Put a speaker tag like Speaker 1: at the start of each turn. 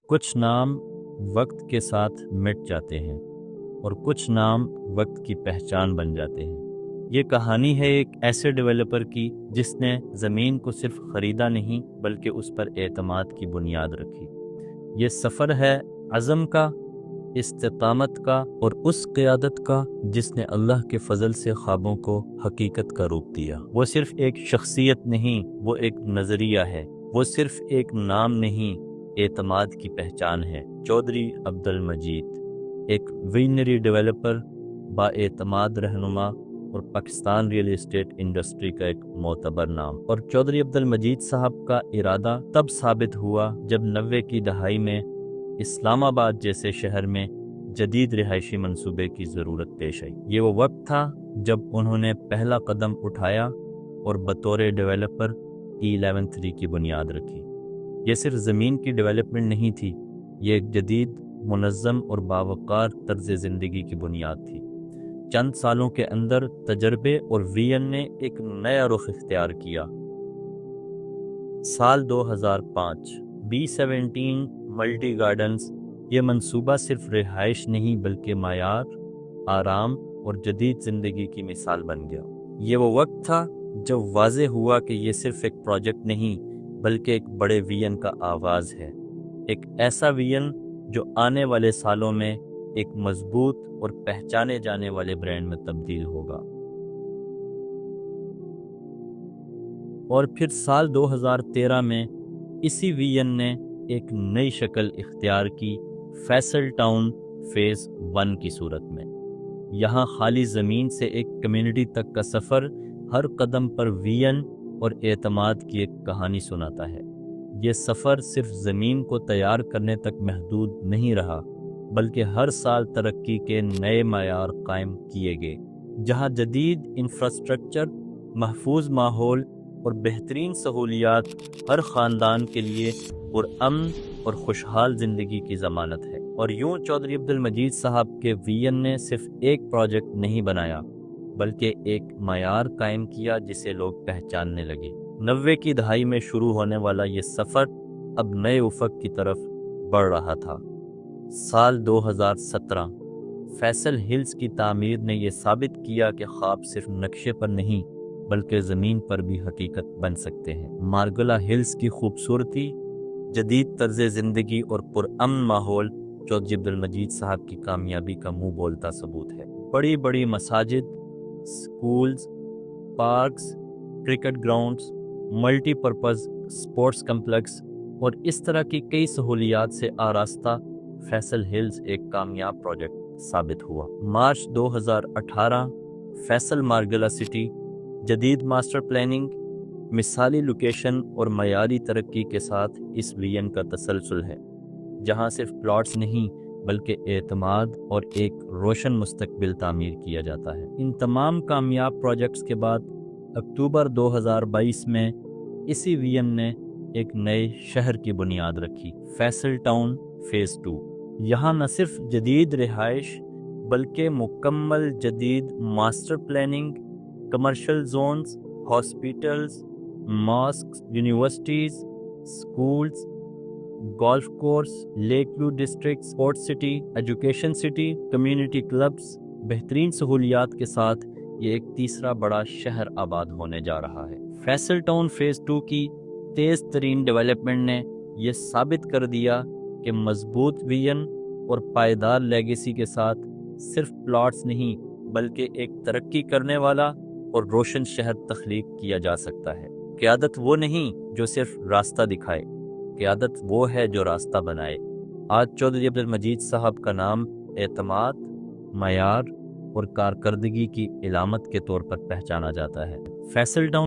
Speaker 1: कुछ नाम वक्त के साथ मिट जाते हैं और कुछ नाम वक्त की पहचान बन जाते हैं। ये कहानी है एक ऐसे डेवलपर की जिसने ज़मीन को सिर्फ ख़रीदा नहीं बल्कि उस पर एतमाद की बुनियाद रखी। ये सफ़र है अज़म का, इस्तिक़ामत का और उस क़ियादत का जिसने अल्लाह के फ़ज़ल से ख्वाबों को हकीकत का रूप दिया। वो सिर्फ एक शख्सियत नहीं, वो एक नज़रिया है। वो सिर्फ एक नाम नहीं, एतमाद की पहचान है। चौधरी अब्दुल मजीद, एक विजनरी डेवलपर, बाएतमाद रहनुमा और पाकिस्तान रियल एस्टेट इंडस्ट्री का एक मोतबर नाम। और चौधरी अब्दुल मजीद साहब का इरादा तब साबित हुआ जब 90 की दहाई में इस्लामाबाद जैसे शहर में जदीद रिहायशी मंसूबे की ज़रूरत पेश आई। ये वो वक्त था जब उन्होंने पहला कदम उठाया और बतौर डेवलपर E11 की बुनियाद रखी। ये सिर्फ ज़मीन की डेवलपमेंट नहीं थी, ये एक जदीद, मुनज़्ज़म और बावकार तर्ज़ ज़िंदगी की बुनियाद थी। चंद सालों के अंदर तजर्बे और विजन ने एक नया रुख इख्तियार किया। साल 2005, B17 मल्टी गार्डन्स, ये मंसूबा सिर्फ रिहाइश नहीं बल्कि मायार, आराम और जदीद ज़िंदगी की मिसाल बन गया। ये वो वक्त था जब वाज़े हुआ कि ये सिर्फ एक प्रोजेक्ट नहीं बल्कि एक बड़े विजन का आवाज़ है। एक ऐसा विजन जो आने वाले सालों में एक मजबूत और पहचाने जाने वाले ब्रांड में तब्दील होगा। और फिर साल 2013 में इसी विजन ने एक नई शक्ल इख्तियार की, फैसल टाउन फेज़ 1 की सूरत में। यहाँ खाली ज़मीन से एक कम्युनिटी तक का सफ़र हर कदम पर विजन और एतमाद की एक कहानी सुनाता है। ये सफ़र सिर्फ ज़मीन को तैयार करने तक महदूद नहीं रहा बल्कि हर साल तरक्की के नए मायार कायम किए गए, जहाँ जदीद इंफ्रास्ट्रक्चर, महफूज माहौल और बेहतरीन सहूलियात हर ख़ानदान के लिए पुरअमन और खुशहाल ज़िंदगी की ज़मानत है। और यूँ चौधरी अब्दुल मजीद साहब के विजन ने सिर्फ एक प्रोजेक्ट नहीं बनाया बल्कि एक मायार कायम किया जिसे लोग पहचानने लगे। 90 की दहाई में शुरू होने वाला ये सफ़र अब नए उफ़क़ की तरफ बढ़ रहा था। साल 2017, फैसल हिल्स की तामीर ने यह साबित किया कि ख्वाब सिर्फ नक्शे पर नहीं बल्कि ज़मीन पर भी हकीकत बन सकते हैं। मार्गला हिल्स की खूबसूरती, जदीद तर्ज़ ज़िंदगी और पुरअमन माहौल चौधरी अब्दुल मजीद साहब की कामयाबी का मुँह बोलता सबूत है। बड़ी बड़ी मसाजिद, schools, parks, cricket grounds, multipurpose sports complex और इस तरह की कई सहूलियात से आरास्ता फैसल हिल्स एक कामयाब प्रोजेक्ट साबित हुआ। मार्च 2018, फैसल मार्गला सिटी, जदीद मास्टर प्लानिंग, मिसाली लोकेशन और मयारी तरक्की के साथ इस विजन का तसलसल है, जहां सिर्फ प्लॉट्स नहीं बल्कि एतमाद और एक रोशन मुस्तकबिल तामीर किया जाता है। इन तमाम कामयाब प्रोजेक्ट्स के बाद अक्टूबर 2022 में इसी विजन ने एक नए शहर की बुनियाद रखी, फैसल टाउन फेज़ 2। यहाँ न सिर्फ जदीद रिहाइश बल्कि मुकम्मल जदीद master planning, commercial zones, hospitals, mosques, universities, schools, golf course, lake view district, sports city, education city, community clubs, बेहतरीन सहूलियात के साथ ये एक तीसरा बड़ा शहर आबाद होने जा रहा है। फैसल टाउन फेज़ 2 की तेज़ तरीन डेवलपमेंट ने यह साबित कर दिया कि मजबूत विजन और पायदार लेगेसी के साथ सिर्फ प्लॉट्स नहीं बल्कि एक तरक्की करने वाला और रोशन शहर तख्लीक किया जा सकता है। क़यादत वो नहीं जो सिर्फ रास्ता दिखाए, क़यादत वो है जो रास्ता बनाए। आज चौधरी अब्दुल मजीद साहब का नाम एतमाद, मयार और कारकर्दगी की इलामत के तौर पर पहचाना जाता है। फैसल टाउन